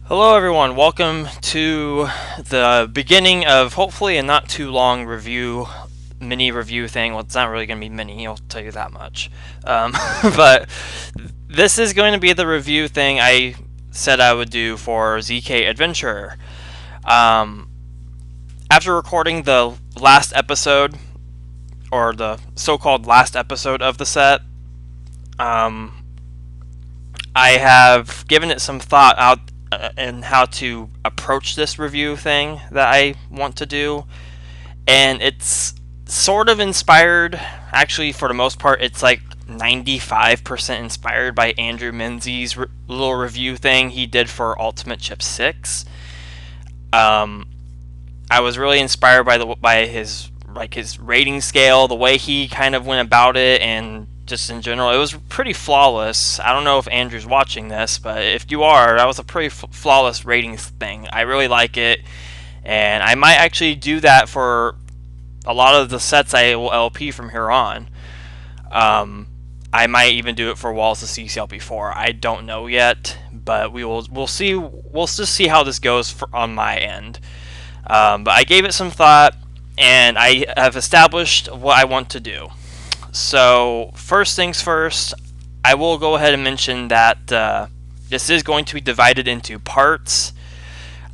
Hello, everyone. Welcome to the beginning of hopefully a not too long mini review thing. Well, it's not really going to be mini, I'll tell you that much. But this is going to be the review thing I said I would do for ZK Adventure. Um, After recording the last episode, or the so called last episode of the set, um, I have given it some thought out and how to approach this review thing that I want to do, and it's sort of inspired. Actually, for the most part, it's like 95% inspired by Andrew Menzies' little review thing he did for Ultimate Chip 6. Um, I was really inspired by his rating scale, the way he kind of went about it, and just in general, it was pretty flawless. I don't know if Andrew's watching this, but if you are, that was a pretty flawless ratings thing. I really like it, and I might actually do that for a lot of the sets I will LP from here on. Um, I might even do it for Walls of CCLP4. I don't know yet, but we'll see. We'll just see how this goes on my end. But I gave it some thought, and I have established what I want to do. So, first things first, I will go ahead and mention that this is going to be divided into parts.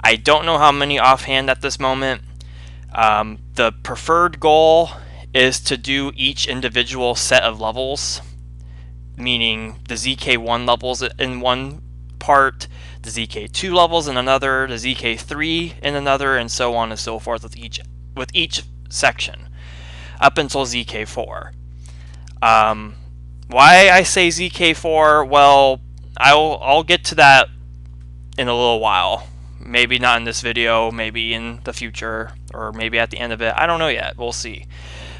I don't know how many offhand at this moment. The preferred goal is to do each individual set of levels, meaning the ZK1 levels in one part, the ZK2 levels in another, the ZK3 in another, and so on and so forth with each section, up until ZK4. Why I say ZK4? Well, I'll get to that in a little while. Maybe not in this video, maybe in the future, or maybe at the end of it. I don't know yet. We'll see.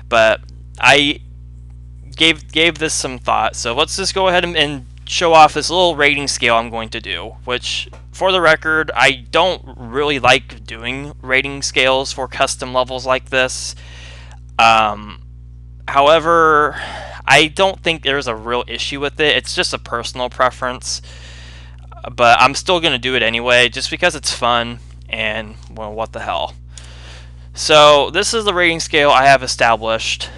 But I gave this some thought. So let's just go ahead and show off this little rating scale I'm going to do, which, for the record, I don't really like doing rating scales for custom levels like this. However, I don't think there's a real issue with it. It's just a personal preference. But I'm still going to do it anyway, just because it's fun, and, well, what the hell. So, this is the rating scale I have established.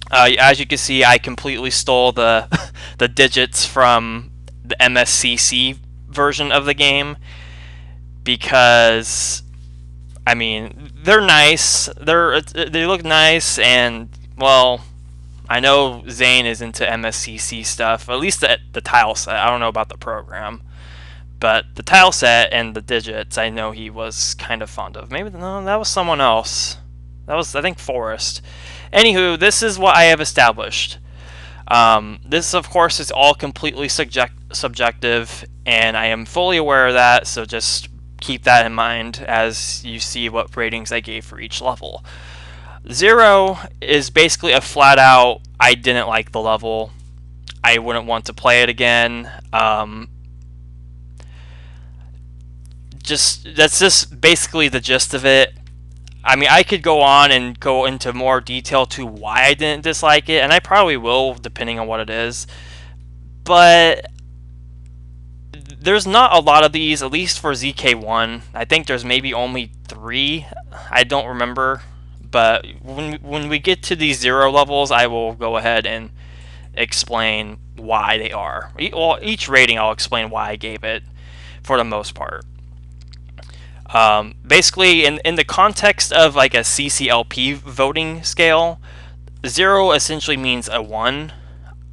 As you can see, I completely stole the the digits from the MSCC version of the game, because, I mean, they're nice. They look nice, and, well, I know Zane is into MSCC stuff, at least the tile set. I don't know about the program. But the tile set and the digits, I know he was kind of fond of. Maybe, no, that was someone else. That was, I think, Forrest. Anywho, this is what I have established. This, of course, is all completely subjective, and I am fully aware of that, so just keep that in mind as you see what ratings I gave for each level. 0 is basically a flat out, I didn't like the level, I wouldn't want to play it again. That's just basically the gist of it. I mean, I could go on and go into more detail to why I didn't dislike it, and I probably will, depending on what it is. But there's not a lot of these, at least for ZK1. I think there's maybe only 3. I don't remember. But when we get to these 0 levels, I will go ahead and explain why they are. Well, each rating I'll explain why I gave it, for the most part. Basically, in the context of like a CCLP voting scale, 0 essentially means a 1.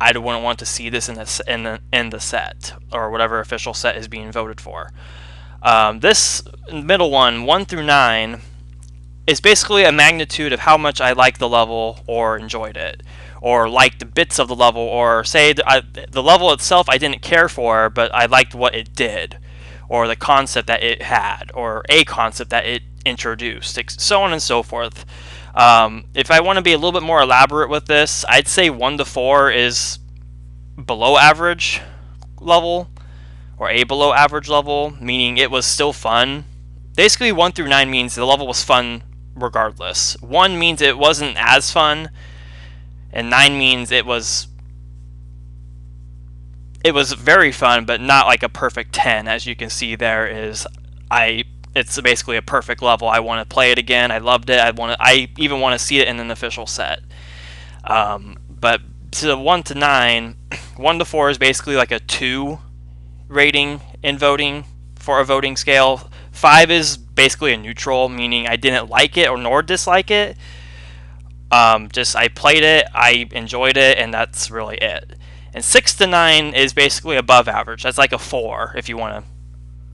I wouldn't want to see this in the set, or whatever official set is being voted for. This middle one, 1 through 9, is basically a magnitude of how much I liked the level or enjoyed it, or liked bits of the level, or say the level itself I didn't care for, but I liked what it did, or the concept that it had, or a concept that it introduced, so on and so forth. If I want to be a little bit more elaborate with this, I'd say 1 to 4 is below average level, or a below average level, meaning it was still fun. Basically, 1 through 9 means the level was fun regardless. 1 means it wasn't as fun, and 9 means it was it was very fun, but not like a perfect 10. As you can see, there is it's basically a perfect level. I want to play it again. I loved it. I even want to see it in an official set. But to 1 to 9, 1 to 4 is basically like a 2 rating in voting for a voting scale. 5 is basically a neutral, meaning I didn't like it or nor dislike it. Just I played it, I enjoyed it, and that's really it. And 6 to 9 is basically above average. That's like a 4 if you want to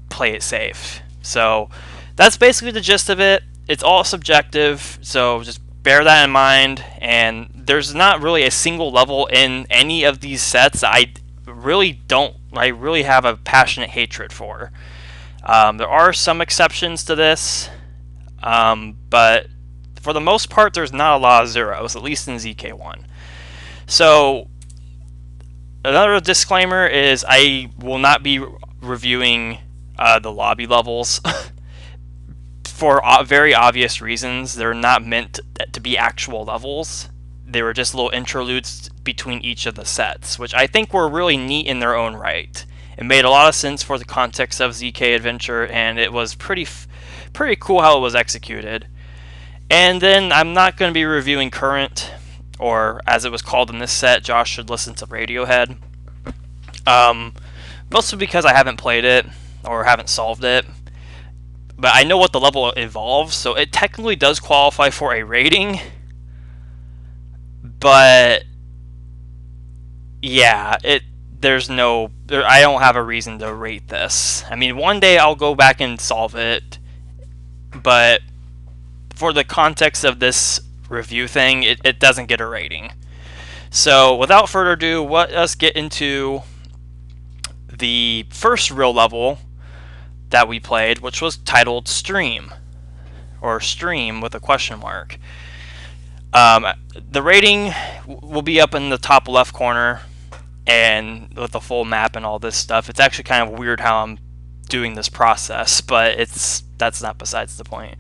play it safe. So that's basically the gist of it. It's all subjective, so just bear that in mind. And there's not really a single level in any of these sets I really have a passionate hatred for. There are some exceptions to this, but for the most part, there's not a lot of zeros, at least in ZK1. So another disclaimer is I will not be reviewing the lobby levels for very obvious reasons. They're not meant to be actual levels. They were just little interludes between each of the sets, which I think were really neat in their own right. It made a lot of sense for the context of ZK Adventure, and it was pretty cool how it was executed. And then I'm not going to be reviewing Current, or as it was called in this set, Josh should listen to Radiohead. Mostly because I haven't played it, or haven't solved it. But I know what the level involves, so it technically does qualify for a rating. But yeah, I don't have a reason to rate this. I mean, one day I'll go back and solve it, but for the context of this review thing, it doesn't get a rating. So without further ado, let us get into the first real level that we played, which was titled Stream, or Stream with a question mark. The rating will be up in the top left corner, and with the full map and all this stuff. It's actually kind of weird how I'm doing this process, but that's not besides the point.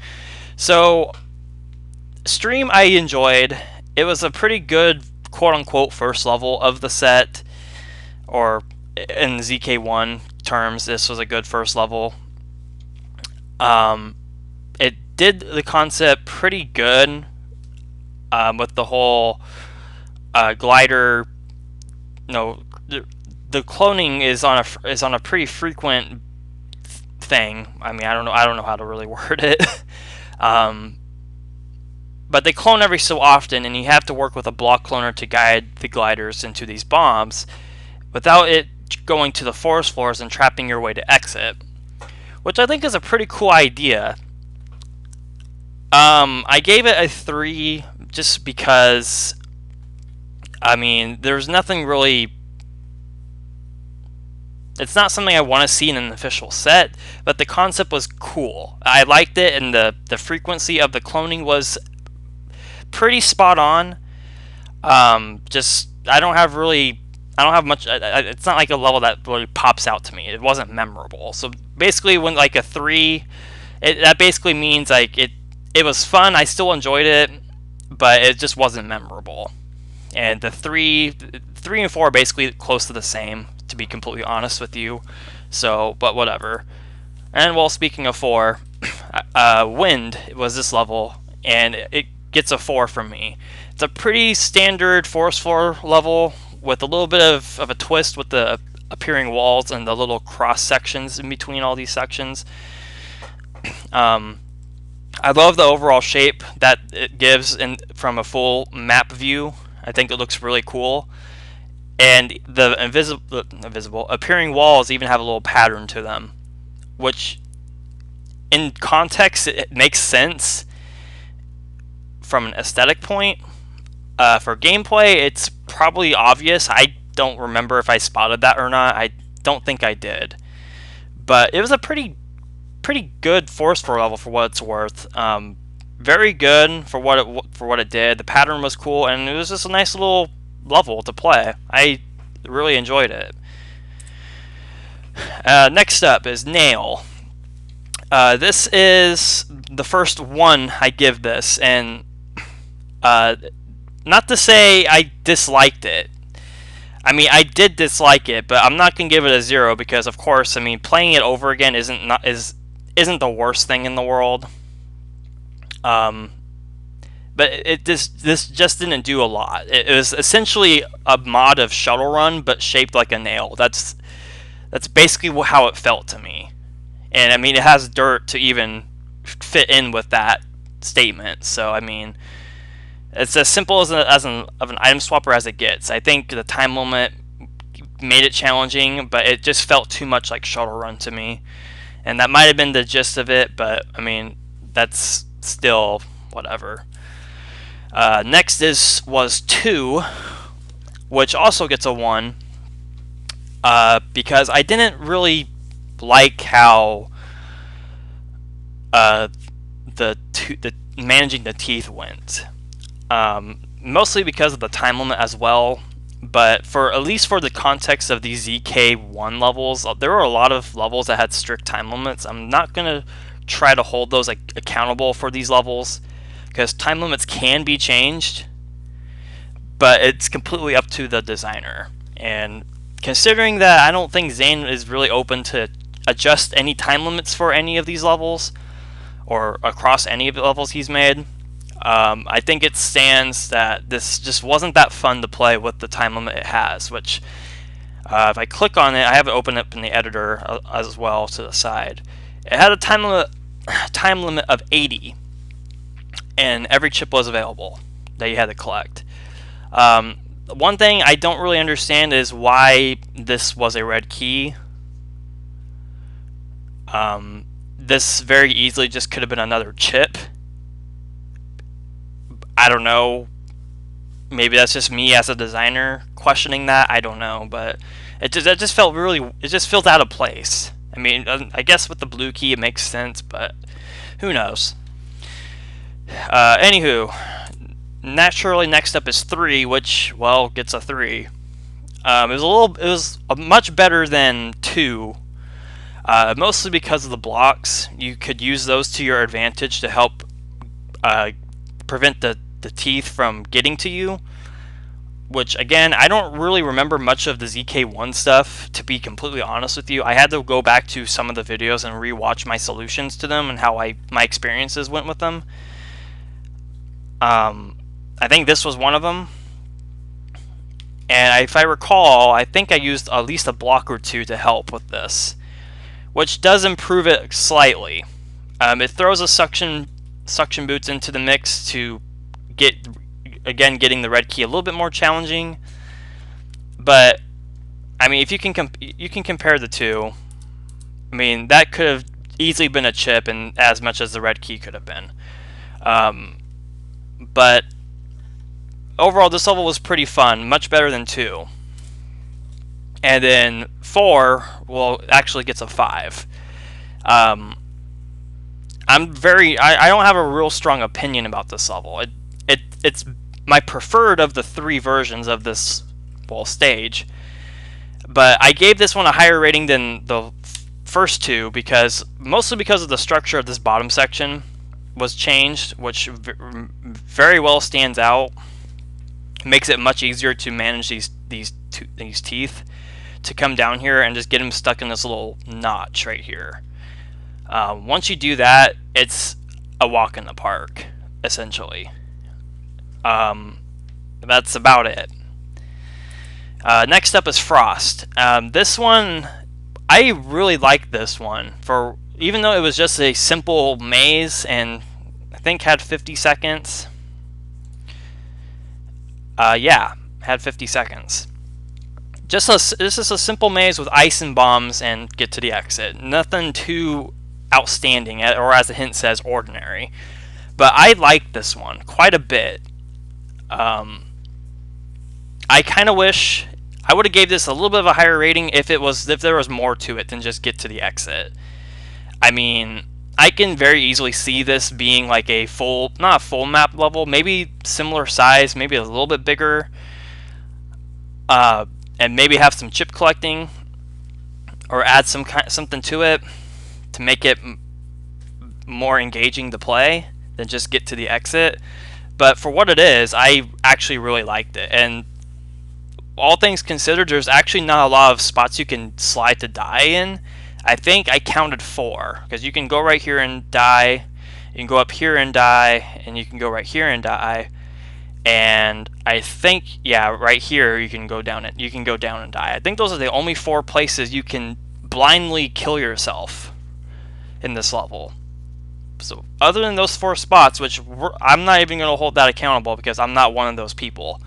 So Stream I enjoyed. It was a pretty good quote-unquote first level of the set, or in ZK1 terms, this was a good first level. It did the concept pretty good, with the whole glider. No, the cloning is on a pretty frequent thing. I mean, I don't know how to really word it. But they clone every so often, and you have to work with a block cloner to guide the gliders into these bombs without it going to the forest floors and trapping your way to exit, which I think is a pretty cool idea. I gave it a 3 just because, I mean, there's nothing really. It's not something I want to see in an official set, but the concept was cool. I liked it, and the frequency of the cloning was pretty spot on. Just I don't have much. It's not like a level that really pops out to me. It wasn't memorable. So basically, when like a 3, that basically means like it was fun. I still enjoyed it, but it just wasn't memorable. And the 3 and 4 are basically close to the same, to be completely honest with you. So, but whatever. And well, speaking of 4, Wind was this level, and it gets a 4 from me. It's a pretty standard forest floor level with a little bit of a twist with the appearing walls and the little cross sections in between all these sections. I love the overall shape that it gives from a full map view. I think it looks really cool. And the invisible appearing walls even have a little pattern to them, which in context it makes sense from an aesthetic point. For gameplay, it's probably obvious. I don't remember if I spotted that or not. I don't think I did. But it was a pretty good forest floor level for what it's worth. Very good for what it did. The pattern was cool, and it was just a nice little level to play. I really enjoyed it. Next up is Nail. This is the first one I give this, and not to say I disliked it. I mean, I did dislike it, but I'm not gonna give it a 0 because, of course, I mean, playing it over again isn't the worst thing in the world. Um, but this just didn't do a lot. It was essentially a mod of Shuttle Run, but shaped like a nail. That's basically how it felt to me. And I mean, it has dirt to even fit in with that statement. So I mean, it's as simple as an item swapper as it gets. I think the time limit made it challenging, but it just felt too much like Shuttle Run to me. And that might have been the gist of it, but I mean, that's still whatever. Next was 2, which also gets a 1, because I didn't really like how the managing the teeth went. Mostly because of the time limit as well. But for at least for the context of these ZK1 levels, there were a lot of levels that had strict time limits. I'm not gonna try to hold those accountable for these levels because time limits can be changed, but it's completely up to the designer. And considering that I don't think Zane is really open to adjust any time limits for any of these levels or across any of the levels he's made, I think it stands that this just wasn't that fun to play with the time limit it has, which if I click on it, I have it open up in the editor as well to the side. It had a time limit of 80, and every chip was available that you had to collect. One thing I don't really understand is why this was a red key. This very easily just could have been another chip. I don't know. Maybe that's just me as a designer questioning that. I don't know, but it just felt out of place. I mean, I guess with the blue key it makes sense, but who knows? Anywho, naturally next up is 3, which, well, gets a 3. It was much better than 2. Mostly because of the blocks. You could use those to your advantage to help prevent the teeth from getting to you, which again, I don't really remember much of the ZK1 stuff, to be completely honest with you. I had to go back to some of the videos and rewatch my solutions to them and how my experiences went with them. I think this was one of them, and if I recall, I think I used at least a block or 2 to help with this, which does improve it slightly. It throws a suction boots into the mix to getting the red key a little bit more challenging. But I mean, if you can compare the two, I mean, that could have easily been a chip, and as much as the red key could have been. But overall, this level was pretty fun, much better than 2. And then 4, well, actually gets a 5. I don't have a real strong opinion about this level. It's my preferred of the 3 versions of this, well, stage. But I gave this one a higher rating than the first 2 mostly because of the structure of this bottom section was changed, which very well stands out. It makes it much easier to manage these teeth to come down here and just get them stuck in this little notch right here. Once you do that, it's a walk in the park, essentially. That's about it. Next up is Frost. This one, I really like this one. Even though it was just a simple maze and I think had 50 seconds. Yeah, had 50 seconds. This is a simple maze with ice and bombs and get to the exit. Nothing too outstanding, or as the hint says, ordinary. But I like this one quite a bit. I kind of wish I would have gave this a little bit of a higher rating if there was more to it than just get to the exit. I mean, I can very easily see this being like not a full map level, maybe similar size, maybe a little bit bigger, and maybe have some chip collecting or add something to it to make it more engaging to play than just get to the exit. But for what it is, I actually really liked it. And all things considered, there's actually not a lot of spots you can slide to die in. I think I counted 4, because you can go right here and die, you can go up here and die, and you can go right here and die. And I think, yeah, right here you can go down and die. I think those are the only 4 places you can blindly kill yourself in this level. So other than those 4 spots, which I'm not even going to hold that accountable, because I'm not one of those people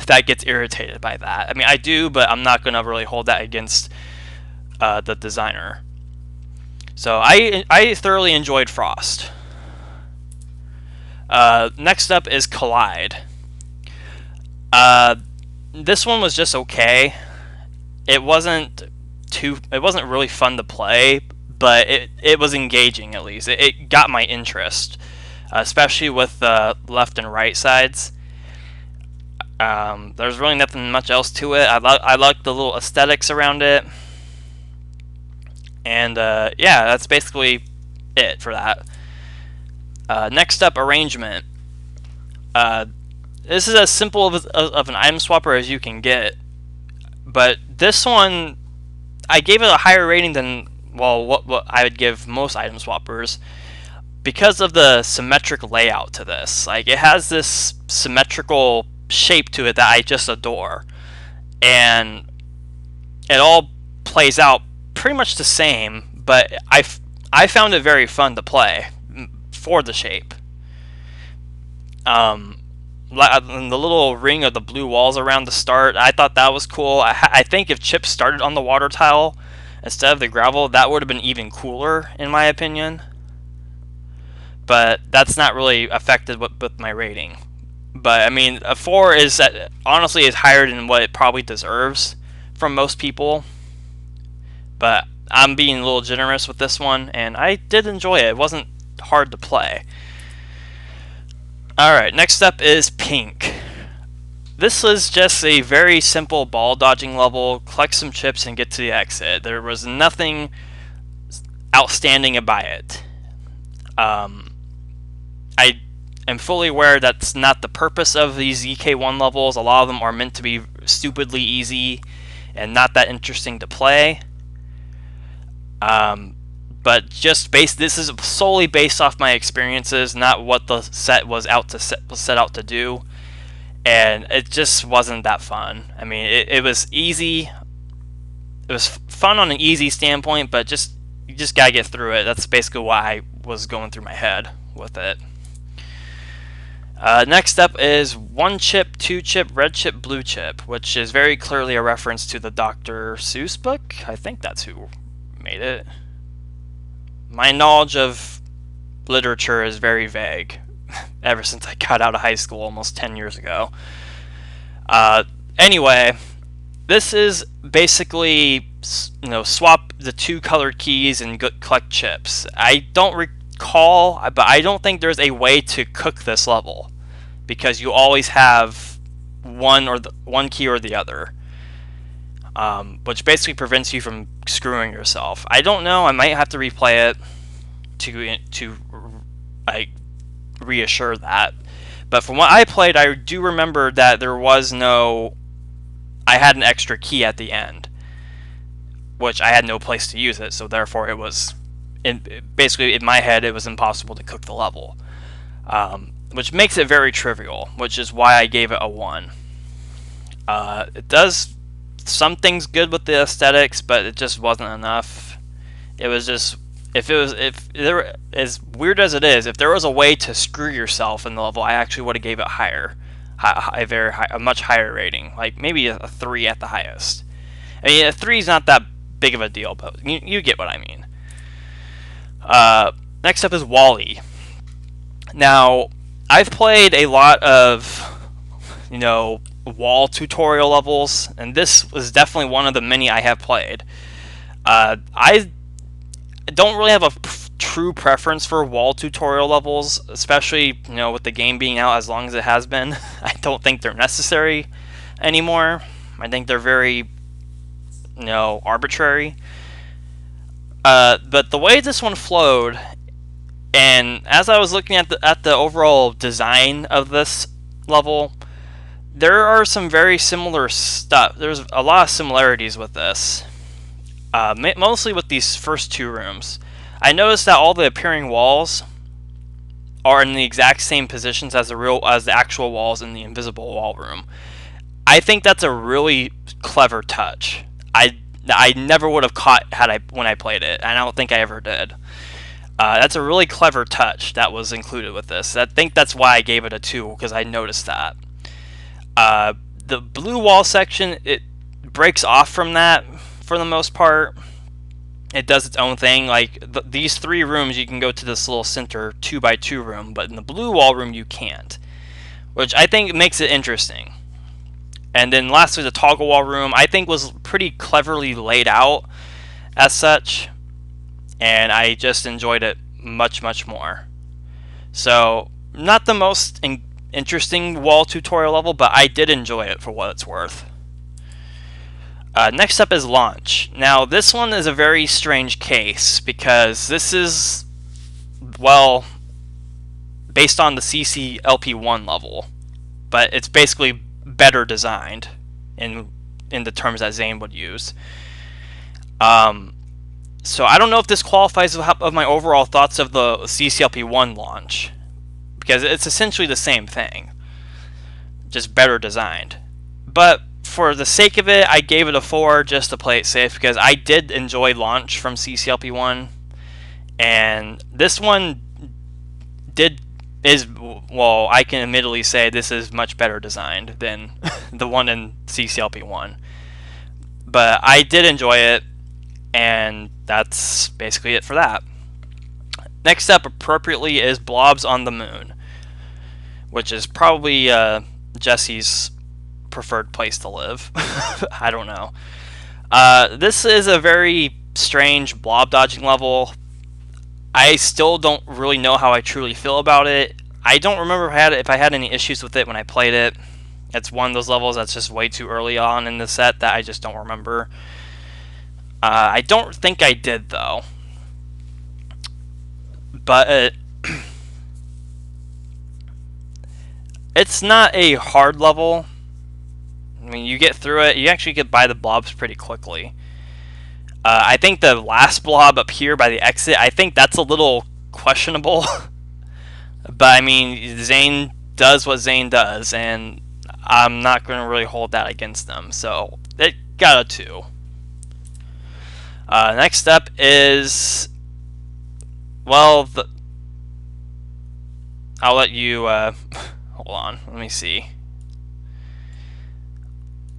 that gets irritated by that. I mean, I do, but I'm not going to really hold that against the designer. So I thoroughly enjoyed Frost. Next up is Collide. This one was just okay. It wasn't really fun to play, but it was engaging at least. It got my interest, especially with the left and right sides. There's really nothing much else to it. I like the little aesthetics around it, and yeah, that's basically it for that. Next up, Arrangement. This is as simple of an item swapper as you can get, but this one, I gave it a higher rating than, well, what I would give most item swappers, because of the symmetric layout to this. Like, it has this symmetrical shape to it that I just adore, and it all plays out pretty much the same, but I found it very fun to play for the shape. The little ring of the blue walls around the start, I thought that was cool. I think if chips started on the water tile instead of the gravel, that would have been even cooler, in my opinion. But that's not really affected with my rating. But I mean, a 4 is honestly is higher than what it probably deserves from most people. But I'm being a little generous with this one, and I did enjoy it. It wasn't hard to play. Alright, next up is Pink. This was just a very simple ball dodging level. Collect some chips and get to the exit. There was nothing outstanding about it. I am fully aware that's not the purpose of these ZK1 levels. A lot of them are meant to be stupidly easy and not that interesting to play. But this is solely based off my experiences, not what the set was set out to do, and it just wasn't that fun. I mean, it was easy. It was fun on an easy standpoint, but you just gotta get through it. That's basically what I was going through my head with it. Next up is 1 chip, 2 chip, red chip, blue chip, which is very clearly a reference to the Dr. Seuss book. I think that's who made it. My knowledge of literature is very vague, ever since I got out of high school almost 10 years ago. Anyway, this is basically, swap the 2 colored keys and collect chips. I don't recall, but I don't think there's a way to cook this level, because you always have one key or the other. Which basically prevents you from screwing yourself. I don't know. I might have to replay it to reassure that. But from what I played, I do remember that there was no. I had an extra key at the end, which I had no place to use it. So therefore, it was basically in my head it was impossible to cook the level, which makes it very trivial. Which is why I gave it a 1. It does some things good with the aesthetics, but it just wasn't enough. It was just, if there, as weird as it is, if there was a way to screw yourself in the level, I actually would have gave it higher, a much higher rating, like maybe a 3 at the highest. I mean, a 3 is not that big of a deal, but you get what I mean. Next up is Wally. Now, I've played a lot of, wall tutorial levels, and this was definitely one of the many I have played. I don't really have a true preference for wall tutorial levels, especially with the game being out as long as it has been. I don't think they're necessary anymore. I think they're very arbitrary. But the way this one flowed, and as I was looking at the overall design of this level, there are some very similar stuff. There's a lot of similarities with this, mostly with these first two rooms. I noticed that all the appearing walls are in the exact same positions as the actual walls in the invisible wall room. I think that's a really clever touch. I never would have caught when I played it, and I don't think I ever did. That's a really clever touch that was included with this. I think that's why I gave it a 2, because I noticed that. The blue wall section, it breaks off from that for the most part. It does its own thing. Like these 3 rooms, you can go to this little center 2x2 room, but in the blue wall room you can't, which I think makes it interesting. And then lastly, the toggle wall room, I think was pretty cleverly laid out as such, and I just enjoyed it much, much more. So, not the most interesting wall tutorial level, but I did enjoy it for what it's worth. Next up is Launch. Now, this one is a very strange case, because this is, well, based on the CCLP1 level, but it's basically better designed in the terms that Zane would use. So I don't know if this qualifies of my overall thoughts of the CCLP1 launch, because it's essentially the same thing, just better designed. But for the sake of it, I gave it a 4 just to play it safe, because I did enjoy Launch from CCLP1, and this one well, I can admittedly say this is much better designed than the one in CCLP1. But I did enjoy it, and that's basically it for that. Next up, appropriately, is Blobs on the Moon, which is probably Jesse's preferred place to live. I don't know. This is a very strange blob dodging level. I still don't really know how I truly feel about it. I don't remember if I had any issues with it when I played it. It's one of those levels that's just way too early on in the set that I just don't remember. I don't think I did, though. But it's not a hard level. I mean, you get through it. You actually get by the blobs pretty quickly. I think the last blob up here by the exit, I think that's a little questionable. But, I mean, Zane does what Zane does, and I'm not going to really hold that against them. So, it got a 2. Next up is, well, I'll let you, hold on, let me see.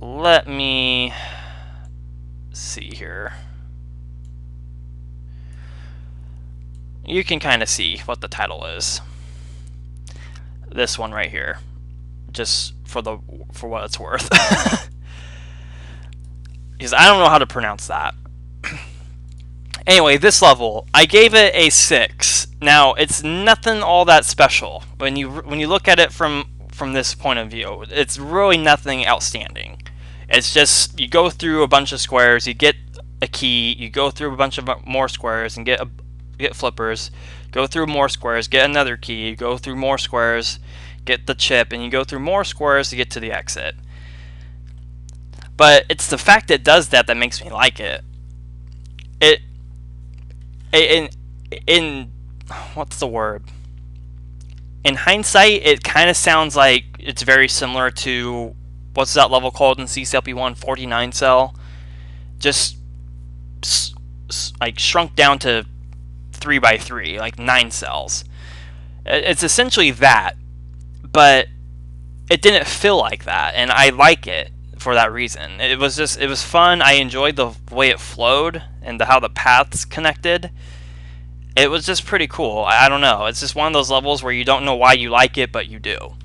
Let me see here. You can kind of see what the title is. This one right here, just for what it's worth, because I don't know how to pronounce that. Anyway, this level, I gave it a 6. Now, it's nothing all that special when you look at it from this point of view. It's really nothing outstanding. It's just you go through a bunch of squares, you get a key, you go through a bunch of more squares and get flippers, go through more squares, get another key, you go through more squares, get the chip, and you go through more squares to get to the exit. But it's the fact that it does that makes me like it. In what's the word? In hindsight, it kind of sounds like it's very similar to, what's that level called in CCLP1? 49 cell. Just like shrunk down to 3x3, like 9 cells. It's essentially that, but it didn't feel like that, and I like it for that reason. It was fun. I enjoyed the way it flowed and how the paths connected. It was just pretty cool. I don't know. It's just one of those levels where you don't know why you like it, but you do.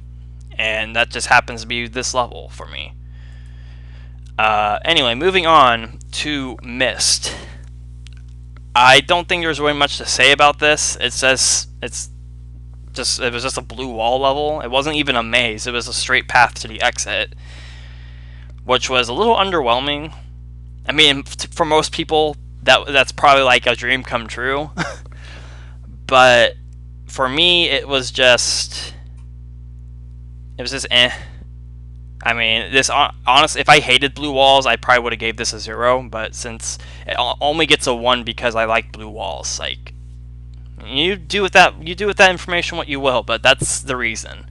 And that just happens to be this level for me. Anyway, moving on to Myst. I don't think there's really much to say about this. It was just a blue wall level. It wasn't even a maze. It was a straight path to the exit, which was a little underwhelming. I mean, for most people, that's probably like a dream come true. But for me, it was just eh. I mean, this honest. If I hated blue walls, I probably would have gave this a 0. But since it only gets a 1 because I like blue walls, like you do with that information what you will. But that's the reason.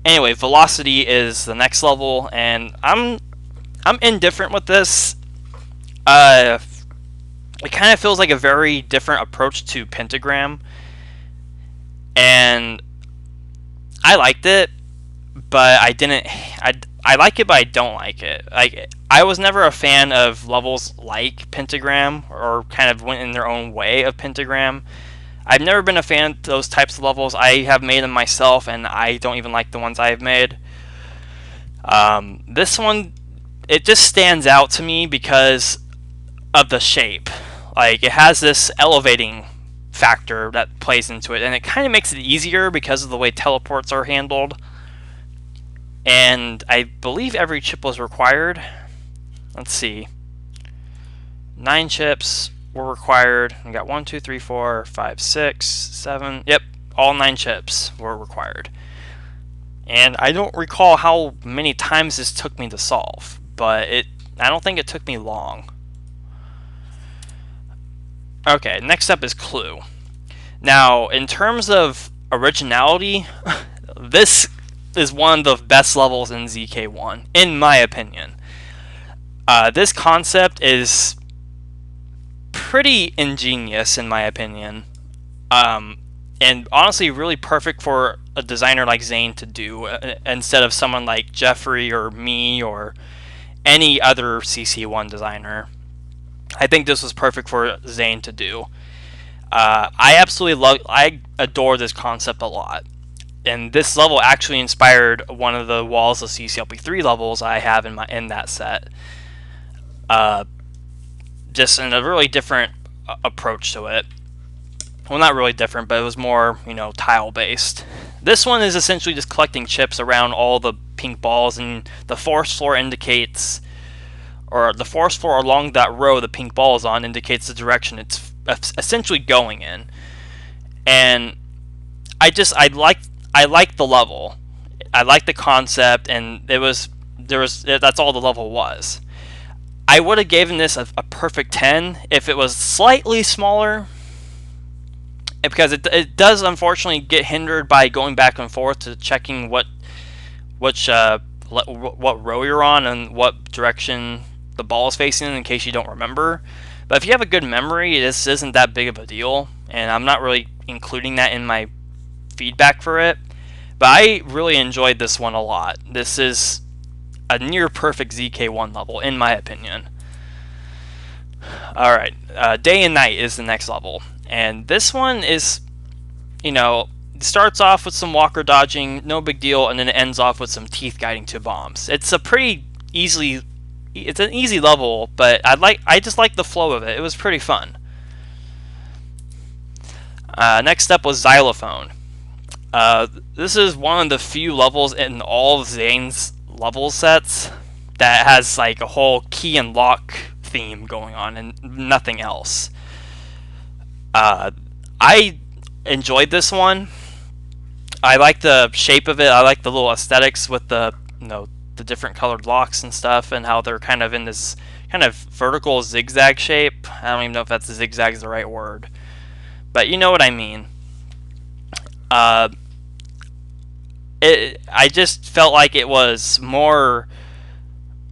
Anyway, velocity is the next level, and I'm indifferent with this. It kind of feels like a very different approach to Pentagram, and I liked it, but I didn't. I like it, but I don't like it. Like, I was never a fan of levels like Pentagram, or kind of went in their own way of Pentagram. I've never been a fan of those types of levels. I have made them myself, and I don't even like the ones I have made. This one, it just stands out to me because of the shape. Like, it has this elevating factor that plays into it, and it kind of makes it easier because of the way teleports are handled. And I believe every chip was required. Let's see. 9 chips were required. We got 1, 2, 3, 4, 5, 6, 7. Yep, all 9 chips were required. And I don't recall how many times this took me to solve, but I don't think it took me long. Okay, next up is Clue. Now, in terms of originality, this is one of the best levels in ZK1, in my opinion. This concept is pretty ingenious, in my opinion, and honestly really perfect for a designer like Zane to do, instead of someone like Jeffrey or me or any other CC1 designer. I think this was perfect for Zane to do. I adore this concept a lot. And this level actually inspired one of the walls of CCLP3 levels I have in that set. Just in a really different approach to it. Well, not really different, but it was more, tile based. This one is essentially just collecting chips around all the pink balls, and the force floor indicates, or the force floor along that row the pink ball is on indicates the direction it's essentially going in. And I like the level. I like the concept, and that's all the level was. I would have given this a perfect 10 if it was slightly smaller, because it does unfortunately get hindered by going back and forth to checking what row you're on and what direction the ball is facing in case you don't remember. But if you have a good memory, this isn't that big of a deal, and I'm not really including that in my feedback for it. But I really enjoyed this one a lot. This is a near perfect ZK1 level, in my opinion. Alright, Day and Night is the next level. And this one is, starts off with some walker dodging, no big deal, and then it ends off with some teeth guiding to bombs. It's an easy level, but I just like the flow of it. It was pretty fun. Next up was Xylophone. This is one of the few levels in all of Zane's level sets that has like a whole key and lock theme going on and nothing else. I enjoyed this one. I like the shape of it. I like the little aesthetics with the the different colored locks and stuff, and how they're kind of in this kind of vertical zigzag shape. I don't even know if that's zigzag is the right word, but you know what I mean. I just felt like it was more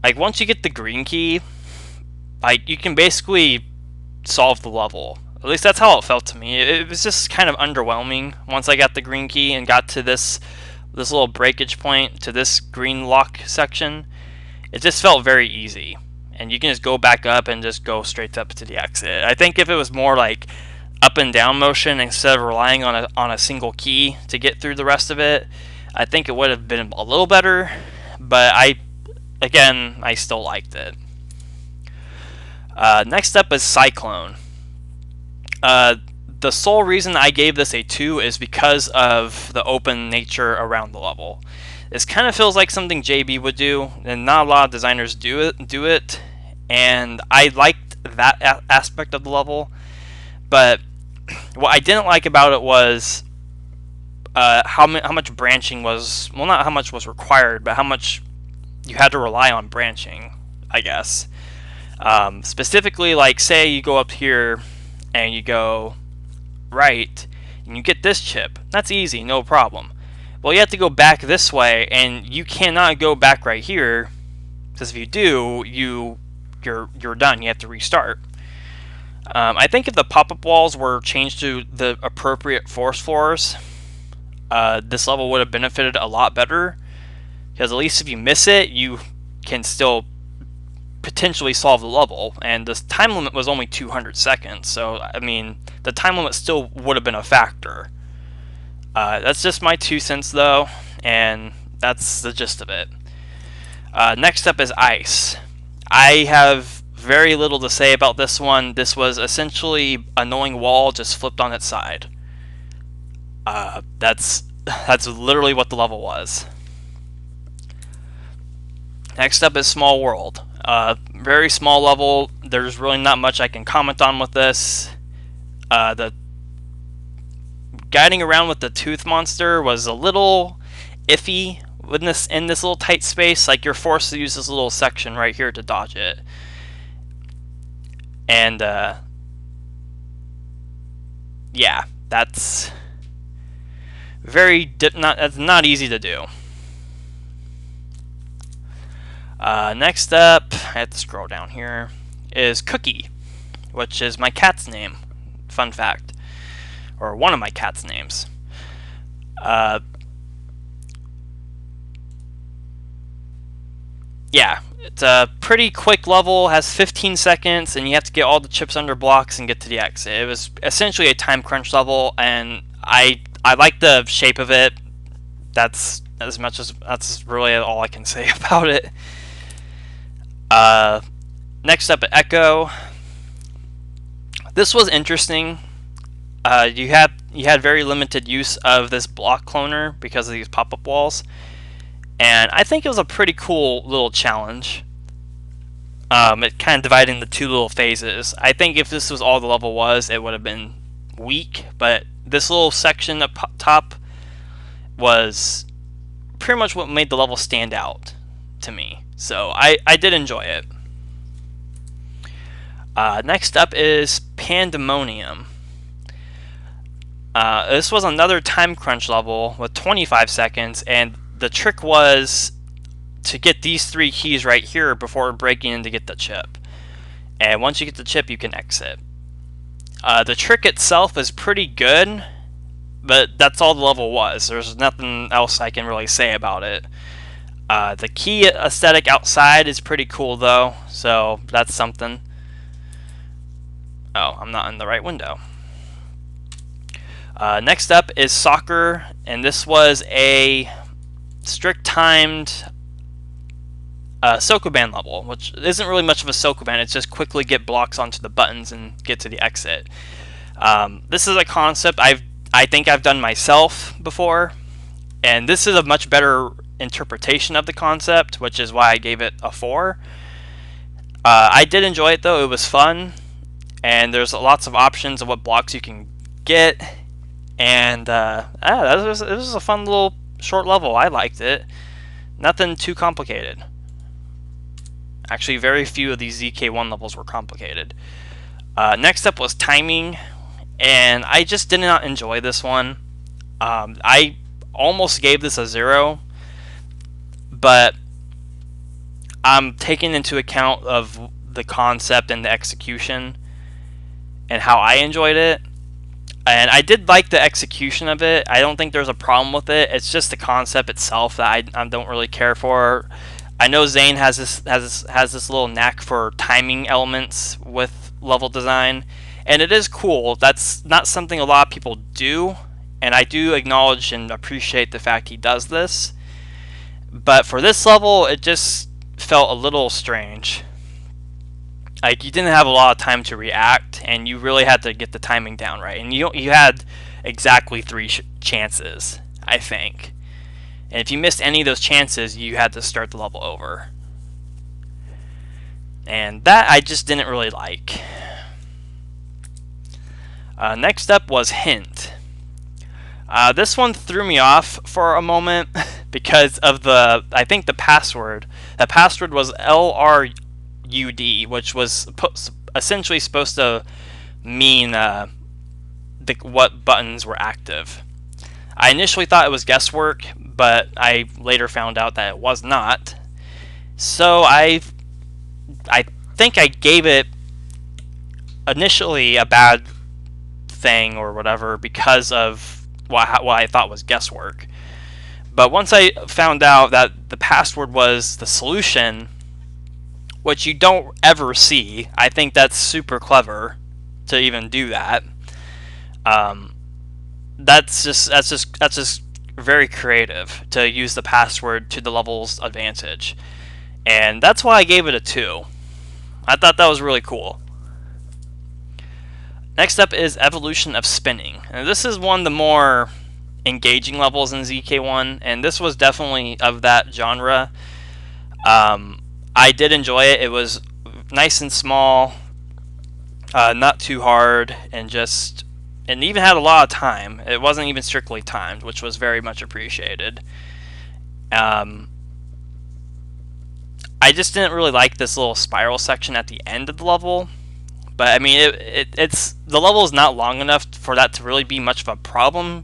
like once you get the green key, like you can basically solve the level. At least that's how it felt to me. It was just kind of underwhelming once I got the green key and got to this little breakage point, to this green lock section. It just felt very easy, and you can just go back up and just go straight up to the exit. I think if it was more like up and down motion instead of relying on a single key to get through the rest of it, I think it would have been a little better, but I still liked it. Next up is Cyclone. The sole reason I gave this a 2 is because of the open nature around the level. This kind of feels like something JB would do, and not a lot of designers do it, and I liked that aspect of the level. But what I didn't like about it was how much branching was, well, not how much was required, but how much you had to rely on branching, I guess. Specifically, like, say you go up here and you go right, and you get this chip. That's easy, no problem. Well, you have to go back this way, and you cannot go back right here, because if you do, you're done. You have to restart. I think if the pop-up walls were changed to the appropriate force floors, this level would have benefited a lot better, because at least if you miss it, you can still potentially solve the level, and the time limit was only 200 seconds, so I mean, the time limit still would have been a factor. That's just my 2 cents though, and that's the gist of it. Next up is Ice. I have very little to say about this one. This was essentially a knowing wall just flipped on its side. That's literally what the level was. Next up is Small World. Very small level. There's really not much I can comment on with this. The guiding around with the tooth monster was a little iffy in this little tight space. Like, you're forced to use this little section right here to dodge it, and yeah, that's that's not easy to do. Next up, I have to scroll down here, is Cookie, which is my cat's name. Fun fact. Or one of my cat's names. Yeah, it's a pretty quick level, has 15 seconds, and you have to get all the chips under blocks and get to the exit. It was essentially a time crunch level, and I like the shape of it. That's really all I can say about it. Next up, Echo. This was interesting. You had very limited use of this block cloner because of these pop-up walls, and I think it was a pretty cool little challenge. It kind of divided into 2 little phases. I think if this was all the level was, it would have been weak, but this little section up top was pretty much what made the level stand out to me. So I did enjoy it. Next up is Pandemonium. This was another time crunch level with 25 seconds, and the trick was to get these 3 keys right here before breaking in to get the chip. And once you get the chip, you can exit. The trick itself is pretty good, but that's all the level was. There's nothing else I can really say about it. The key aesthetic outside is pretty cool though, so that's something. Oh, I'm not in the right window. Next up is Soccer, and this was a strict timed Sokoban level, which isn't really much of a Sokoban. It's just quickly get blocks onto the buttons and get to the exit. This is a concept I think I've done myself before, and this is a much better interpretation of the concept, which is why I gave it a 4. I did enjoy it though. It was fun, and there's lots of options of what blocks you can get, and it was a fun little short level. I liked it. Nothing too complicated. Actually, very few of these ZK1 levels were complicated. Next up was Timing, and I just did not enjoy this one. I almost gave this a 0, but I'm taking into account of the concept and the execution and how I enjoyed it. And I did like the execution of it. I don't think there's a problem with it. It's just the concept itself that I don't really care for. I know Zane has this little knack for timing elements with level design, and it is cool. That's not something a lot of people do, and I do acknowledge and appreciate the fact he does this. But for this level, it just felt a little strange. Like, you didn't have a lot of time to react, and you really had to get the timing down right. And you had exactly 3 chances, I think. And if you missed any of those chances, you had to start the level over. And that I just didn't really like. Next up was Hint. This one threw me off for a moment because of I think the password. The password was LRUD, which was essentially supposed to mean what buttons were active. I initially thought it was guesswork, but I later found out that it was not. So I think I gave it initially a bad thing or whatever because of what I thought was guesswork. But once I found out that the password was the solution, which you don't ever see, I think that's super clever to even do that. That's just very creative to use the password to the level's advantage, and that's why I gave it a 2. I thought that was really cool. Next up is Evolution of Spinning, and this is one of the more engaging levels in ZK1, and this was definitely of that genre. I did enjoy it. It was nice and small, not too hard, and even had a lot of time. It wasn't even strictly timed, which was very much appreciated. I just didn't really like this little spiral section at the end of the level. But I mean, it's the level is not long enough for that to really be much of a problem.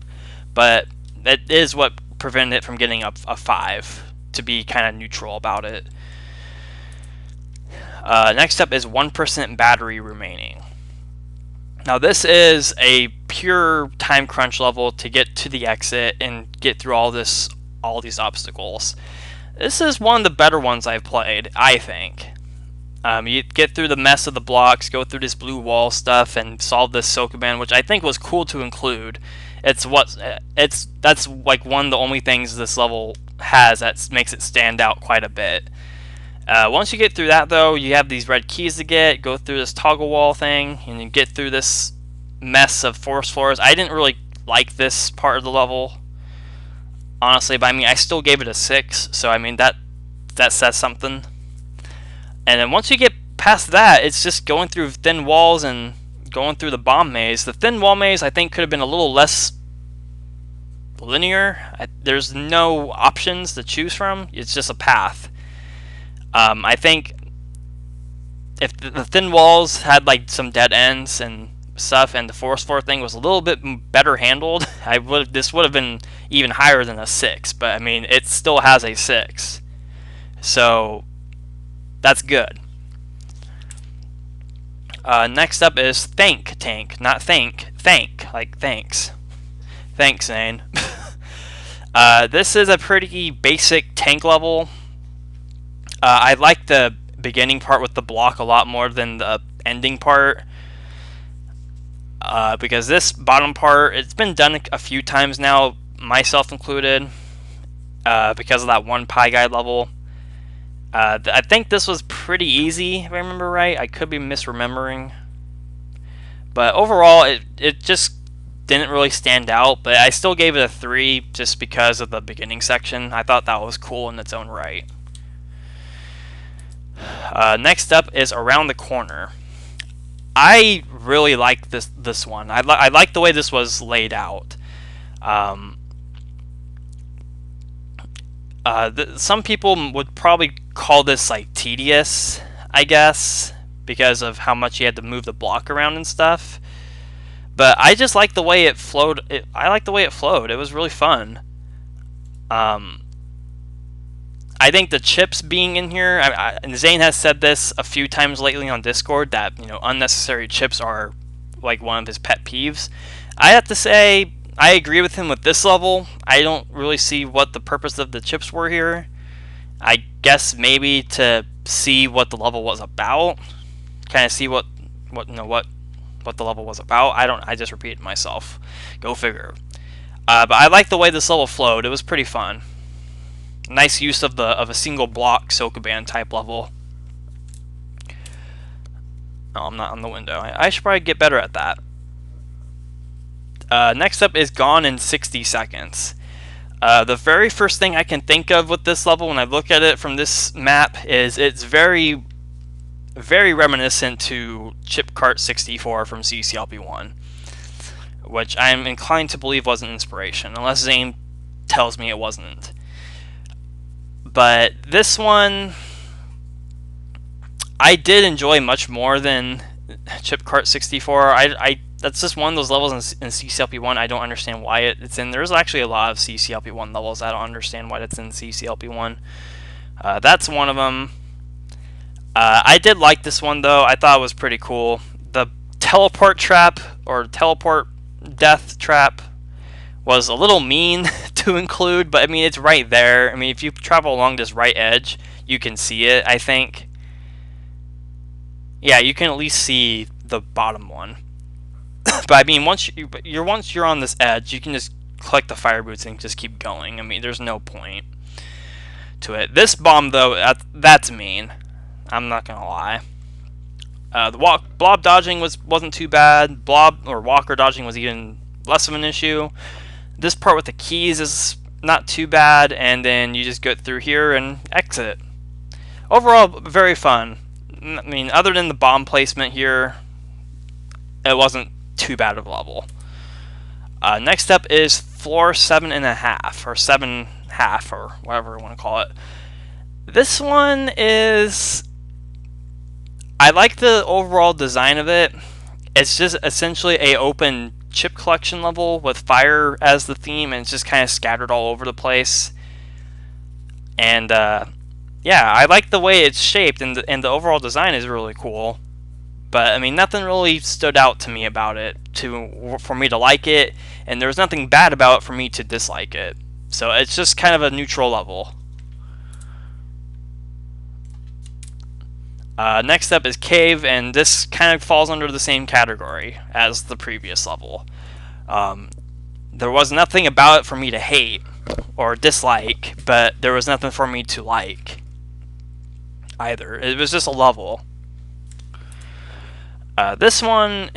But it is what prevented it from getting a 5, to be kind of neutral about it. Next up is 1% battery remaining. Now this is a pure time crunch level to get to the exit and get through all these obstacles. This is one of the better ones I've played, I think. You get through the mess of the blocks, go through this blue wall stuff, and solve this Sokoban, which I think was cool to include. That's like one of the only things this level has that makes it stand out quite a bit. Once you get through that, though, you have these red keys to go through this toggle wall thing, and you get through this mess of force floors. I didn't really like this part of the level, honestly, but I mean, I still gave it a 6, so I mean, that says something. And then once you get past that, it's just going through thin walls and going through the bomb maze. The thin wall maze, I think, could have been a little less linear. There's no options to choose from. It's just a path. I think if the thin walls had like some dead ends and stuff, and the force floor thing was a little bit better handled, this would have been even higher than a 6. But I mean, it still has a 6, so that's good. Next up is Thank Tank, not Thank, like thanks. Thanks, Zane. This is a pretty basic tank level. I like the beginning part with the block a lot more than the ending part. Because this bottom part, it's been done a few times now, myself included, because of that one Pie Guide level. I think this was pretty easy, if I remember right. I could be misremembering. But overall, it just didn't really stand out, but I still gave it a 3 just because of the beginning section. I thought that was cool in its own right. Next up is Around the Corner. I really like this one. I like the way this was laid out. Some people would probably call this like tedious, I guess, because of how much you had to move the block around and stuff. But I just like the way it flowed. I like the way it flowed. It was really fun. I think the chips being in here, and Zane has said this a few times lately on Discord, that unnecessary chips are like one of his pet peeves. I have to say, I agree with him with this level. I don't really see what the purpose of the chips were here. I guess maybe to see what the level was about, kind of see what the level was about. I just repeated myself. Go figure. But I like the way this level flowed. It was pretty fun. Nice use of a single block Sokoban type level. No, I'm not on the window. I should probably get better at that. Next up is Gone in 60 Seconds. The very first thing I can think of with this level when I look at it from this map is it's very, very reminiscent to Chip Cart 64 from CCLP1. which I'm inclined to believe wasn't inspiration, unless Zane tells me it wasn't. But this one, I did enjoy much more than Chip Cart 64. That's just one of those levels in CCLP1. I don't understand why it's in. There's actually a lot of CCLP1 levels. I don't understand why it's in CCLP1. That's one of them. I did like this one, though. I thought it was pretty cool. The teleport trap, or teleport death trap, was a little mean to include, but I mean, it's right there. I mean, if you travel along this right edge, you can see it, I think. Yeah, you can at least see the bottom one. But I mean, once you're on this edge, you can just collect the fire boots and just keep going. I mean, there's no point to it. This bomb, though, that's mean. I'm not gonna lie. The blob dodging wasn't too bad. Blob or walker dodging was even less of an issue. This part with the keys is not too bad, and then you just go through here and exit. Overall, very fun. I mean, other than the bomb placement here, it wasn't too bad of a level. Next up is floor 7.5, or 7.5, or whatever you want to call it. This one is... I like the overall design of it. It's just essentially a open chip collection level with fire as the theme, and it's just kind of scattered all over the place. And yeah, I like the way it's shaped, and the overall design is really cool. But I mean, nothing really stood out to me about it for me to like it, and there was nothing bad about it for me to dislike it. So it's just kind of a neutral level. Next up is Cave, and this kind of falls under the same category as the previous level. There was nothing about it for me to hate or dislike, but there was nothing for me to like either. It was just a level. This one,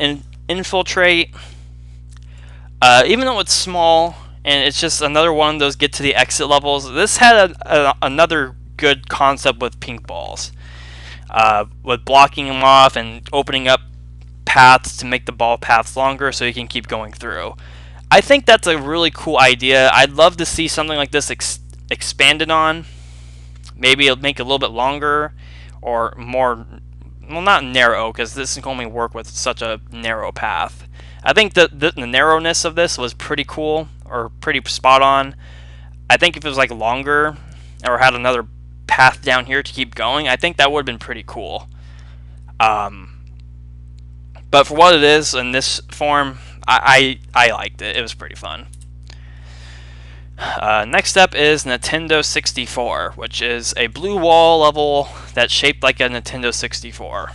Infiltrate, even though it's small and it's just another one of those get to the exit levels, this had another good concept with pink balls. With blocking them off and opening up paths to make the ball paths longer so you can keep going through. I think that's a really cool idea. I'd love to see something like this expanded on. Maybe it'll make it a little bit longer or more, well, not narrow, because this can only work with such a narrow path. I think the narrowness of this was pretty cool, or pretty spot on. I think if it was like longer or had another path down here to keep going, I think that would have been pretty cool. But for what it is in this form, I liked it. It was pretty fun. Next up is Nintendo 64, which is a blue wall level that's shaped like a Nintendo 64.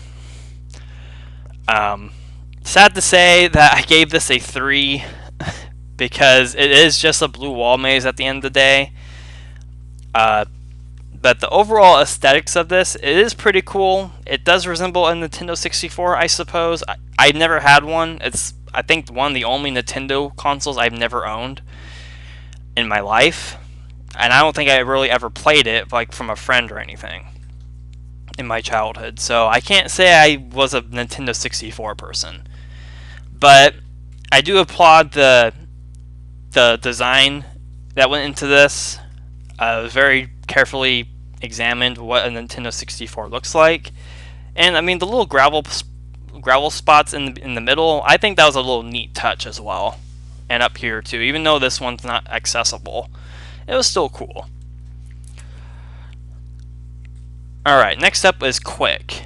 Sad to say that I gave this a 3 because it is just a blue wall maze at the end of the day. But the overall aesthetics of this, it is pretty cool. It does resemble a Nintendo 64, I suppose. I've never had one. It's, I think, one of the only Nintendo consoles I've never owned in my life. And I don't think I really ever played it, like, from a friend or anything in my childhood. So I can't say I was a Nintendo 64 person. But I do applaud the design that went into this. It was very carefully examined what a Nintendo 64 looks like, and I mean the little gravel spots in the middle, I think that was a little neat touch as well, and up here too. Even though this one's not accessible, it was still cool. Alright, next up is Quick.